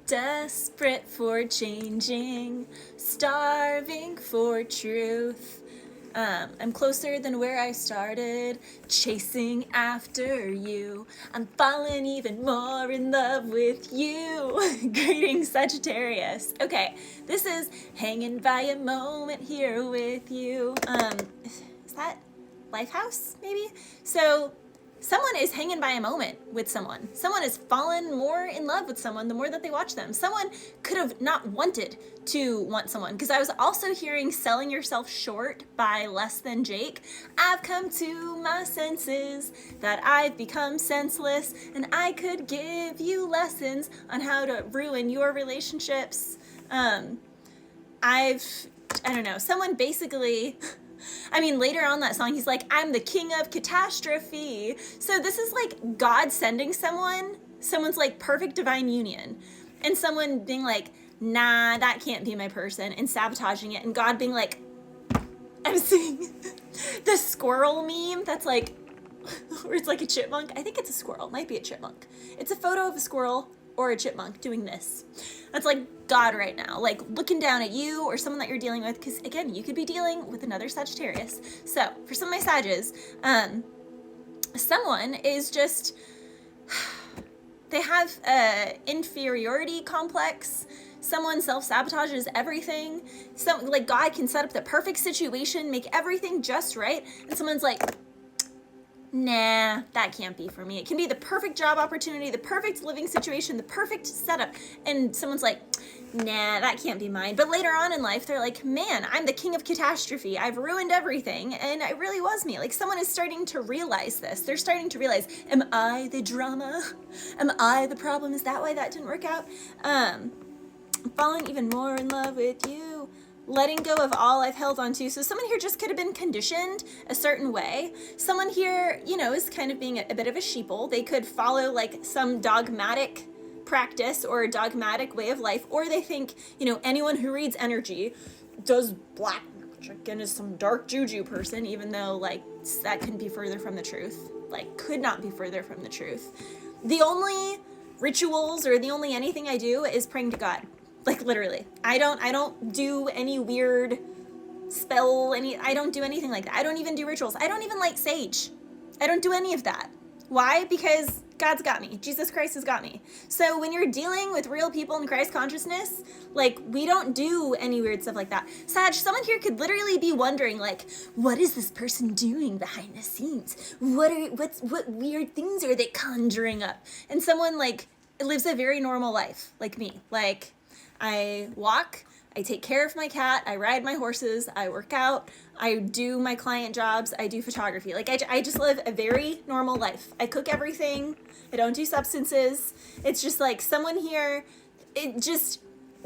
Desperate for changing, starving for truth. I'm closer than where I started, chasing after you. I'm falling even more in love with you. Greetings, Sagittarius. Okay, this is hanging by a moment here with you. Is that Lifehouse, maybe? So, someone is hanging by a moment with someone. Someone has fallen more in love with someone the more that they watch them. Someone could have not wanted to want someone, because I was also hearing selling yourself short by Less Than Jake. I've come to my senses that I've become senseless, and I could give you lessons on how to ruin your relationships. I don't know, someone basically... I mean, later on that song, he's like, I'm the king of catastrophe. So this is like God sending someone's like perfect divine union, and someone being like, nah, that can't be my person, and sabotaging it, and God being like, I'm seeing the squirrel meme that's like, where it's like a chipmunk. I think it's a squirrel, might be a chipmunk. It's a photo of a squirrel or a chipmunk doing this. That's like God right now, like looking down at you or someone that you're dealing with, because again, you could be dealing with another Sagittarius. So for some of my Sages, someone is just, they have a inferiority complex. Someone self-sabotages everything. Like God can set up the perfect situation, make everything just right, and someone's like, nah, that can't be for me. It can be the perfect job opportunity, the perfect living situation, the perfect setup, and someone's like, nah, that can't be mine. But later on in life, they're like, man, I'm the king of catastrophe. I've ruined everything, and it really was me. Like, someone is starting to realize this. They're starting to realize, am I the drama? Am I the problem? Is that why that didn't work out? I'm falling even more in love with you. Letting go of all I've held on to. So someone here just could have been conditioned a certain way. Someone here, you know, is kind of being a bit of a sheeple. They could follow like some dogmatic practice or a dogmatic way of life, or they think, you know, anyone who reads energy does black magic and is some dark juju person, even though like that couldn't be further from the truth. Like, could not be further from the truth. The only rituals or the only anything I do is praying to God. Like, literally. I don't do any weird spell, I don't do anything like that. I don't even do rituals. I don't even light sage. I don't do any of that. Why? Because God's got me. Jesus Christ has got me. So when you're dealing with real people in Christ consciousness, like, we don't do any weird stuff like that. Sag, someone here could literally be wondering, like, what is this person doing behind the scenes? What weird things are they conjuring up? And someone, like, lives a very normal life, like me. Like, I walk, I take care of my cat, I ride my horses, I work out, I do my client jobs, I do photography. Like, I just live a very normal life. I cook everything, I don't do substances. It's just like someone here, it just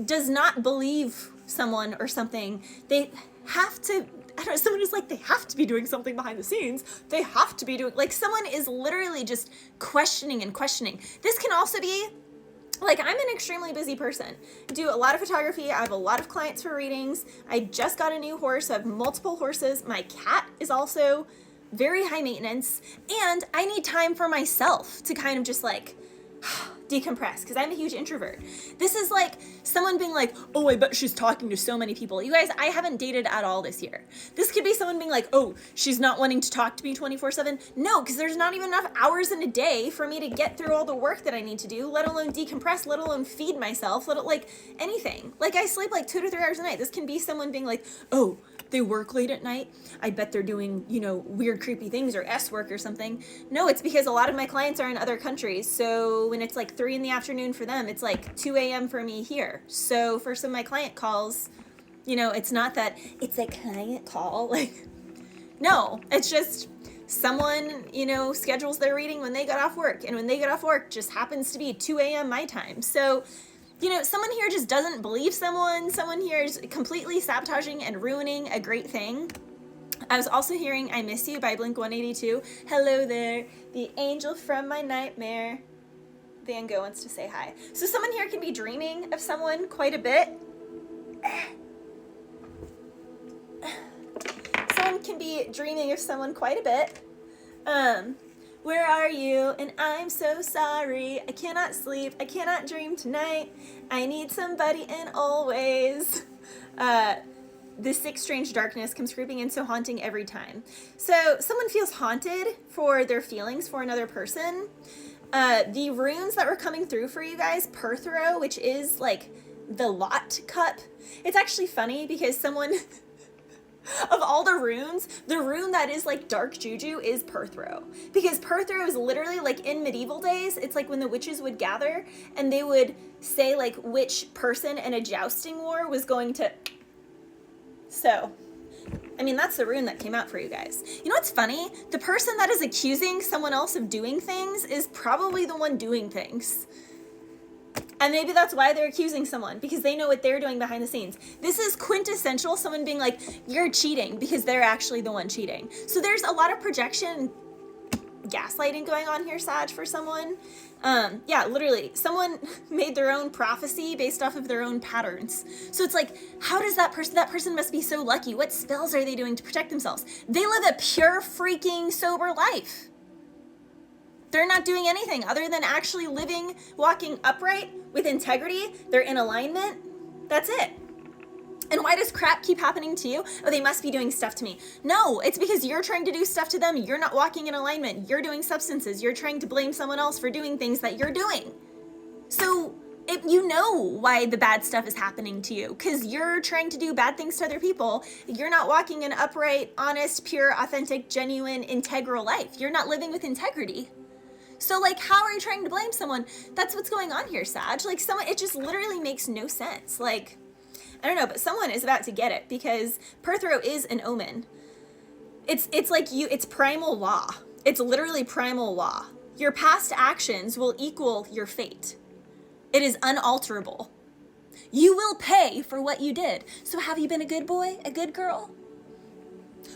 does not believe someone or something. They have to, I don't know, someone is like, they have to be doing something behind the scenes. They have to be doing, like, someone is literally just questioning and questioning. This can also be, like, I'm an extremely busy person. I do a lot of photography. I have a lot of clients for readings. I just got a new horse. I have multiple horses. My cat is also very high maintenance. And I need time for myself to kind of just like decompress, because I'm a huge introvert. This is like someone being like, oh, I bet she's talking to so many people. You guys, I haven't dated at all this year. This could be someone being like, oh, she's not wanting to talk to me 24/7. No, because there's not even enough hours in a day for me to get through all the work that I need to do, let alone decompress, let alone feed myself, like anything. Like, I sleep like 2 to 3 hours a night. This can be someone being like, oh, they work late at night. I bet they're doing, you know, weird, creepy things or S work or something. No, it's because a lot of my clients are in other countries. So when it's like 3 in the afternoon for them, it's like 2 a.m. for me here. So for some of my client calls, you know, it's not that it's a client call. Like, no, it's just someone, you know, schedules their reading when they got off work. And when they get off work just happens to be 2 a.m. my time. So, you know, someone here just doesn't believe someone. Someone here is completely sabotaging and ruining a great thing. I was also hearing I Miss You by Blink-182. Hello there, the angel from my nightmare. Van Gogh wants to say hi. So someone here can be dreaming of someone quite a bit. Someone can be dreaming of someone quite a bit. Where are you? And I'm so sorry. I cannot sleep. I cannot dream tonight. I need somebody and always. The sick, strange darkness comes creeping in, so haunting every time. So someone feels haunted for their feelings for another person. The runes that were coming through for you guys, Perthro, which is like the Lot cup. It's actually funny because someone... of all the runes, the rune that is like dark juju is Perthro. Because Perthro is literally like in medieval days, it's like when the witches would gather and they would say like which person in a jousting war was going to... So, I mean, that's the rune that came out for you guys. You know what's funny? The person that is accusing someone else of doing things is probably the one doing things. And maybe that's why they're accusing someone, because they know what they're doing behind the scenes. This is quintessential someone being like, you're cheating, because they're actually the one cheating. So there's a lot of projection, gaslighting going on here, Sag, for someone. Yeah, literally, someone made their own prophecy based off of their own patterns. So it's like, how does that person must be so lucky. What spells are they doing to protect themselves? They live a pure freaking sober life. They're not doing anything other than actually living, walking upright with integrity. They're in alignment. That's it. And why does crap keep happening to you? Oh, they must be doing stuff to me. No, it's because you're trying to do stuff to them. You're not walking in alignment. You're doing substances. You're trying to blame someone else for doing things that you're doing. So if you know why the bad stuff is happening to you, because you're trying to do bad things to other people. You're not walking an upright, honest, pure, authentic, genuine, integral life. You're not living with integrity. So, like, how are you trying to blame someone? That's what's going on here, Sag. Like, it just literally makes no sense. Like, I don't know, but someone is about to get it because Perthro is an omen. It's like it's primal law. It's literally primal law. Your past actions will equal your fate. It is unalterable. You will pay for what you did. So have you been a good boy, a good girl?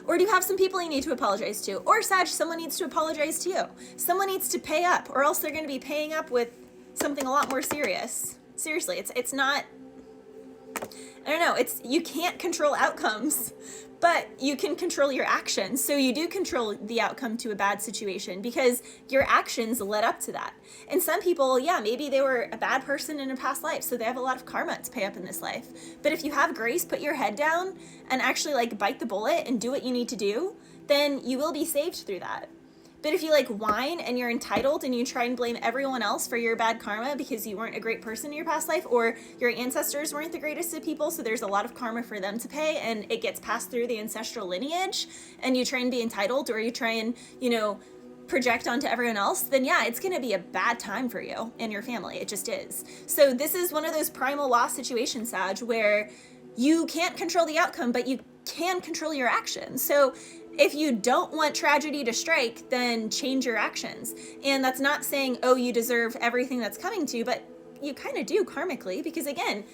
Or do you have some people you need to apologize to? Or, Sag, someone needs to apologize to you. Someone needs to pay up, or else they're going to be paying up with something a lot more serious. Seriously, it's not... I don't know, you can't control outcomes, but you can control your actions. So you do control the outcome to a bad situation because your actions led up to that. And some people, yeah, maybe they were a bad person in a past life, so they have a lot of karma to pay up in this life. But if you have grace, put your head down and actually like bite the bullet and do what you need to do, then you will be saved through that. But if you like whine and you're entitled and you try and blame everyone else for your bad karma because you weren't a great person in your past life, or your ancestors weren't the greatest of people, so there's a lot of karma for them to pay and it gets passed through the ancestral lineage, and you try and be entitled, or you try and, project onto everyone else, then yeah, it's going to be a bad time for you and your family. It just is. So this is one of those primal law situations, Sag, where you can't control the outcome, but you can control your actions. So if you don't want tragedy to strike, then change your actions. And that's not saying, oh, you deserve everything that's coming to you, but you kind of do karmically, because again,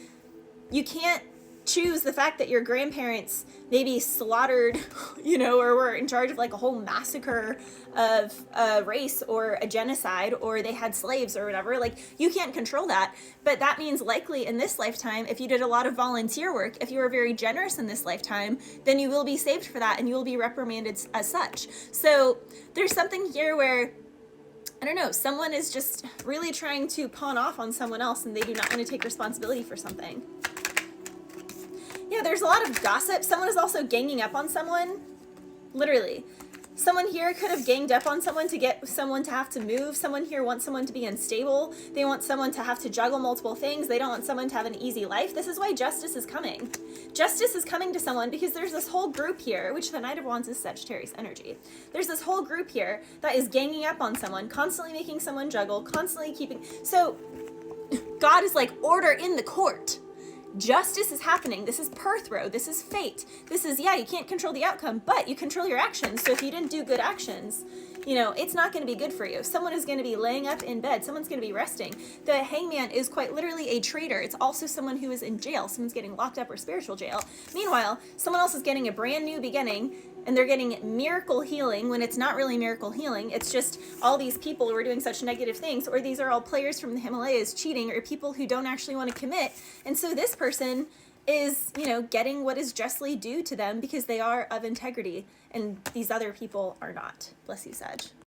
you can't choose the fact that your grandparents maybe slaughtered, or were in charge of like a whole massacre of a race or a genocide, or they had slaves or whatever. Like, you can't control that. But that means likely in this lifetime, if you did a lot of volunteer work, if you were very generous in this lifetime, then you will be saved for that and you will be reprimanded as such. So there's something here where, I don't know, someone is just really trying to pawn off on someone else and they do not want to take responsibility for something. Yeah, there's a lot of gossip. Someone is also ganging up on someone. Literally. Someone here could have ganged up on someone to get someone to have to move. Someone here wants someone to be unstable. They want someone to have to juggle multiple things. They don't want someone to have an easy life. This is why justice is coming. Justice is coming to someone because there's this whole group here, which the Knight of Wands is Sagittarius energy. There's this whole group here that is ganging up on someone, constantly making someone juggle, constantly keeping... So God is like, order in the court. Justice is happening. This is Perthro. This is fate. This is, yeah, you can't control the outcome, but you control your actions. So if you didn't do good actions, it's not going to be good for you. Someone is going to be laying up in bed. Someone's going to be resting. The hangman is quite literally a traitor. It's also someone who is in jail. Someone's getting locked up or spiritual jail. Meanwhile, someone else is getting a brand new beginning, and they're getting miracle healing when it's not really miracle healing. It's just all these people who are doing such negative things, or these are all players from the Himalayas cheating, or people who don't actually want to commit. And so this person is, getting what is justly due to them because they are of integrity, and these other people are not. Bless you, Sag.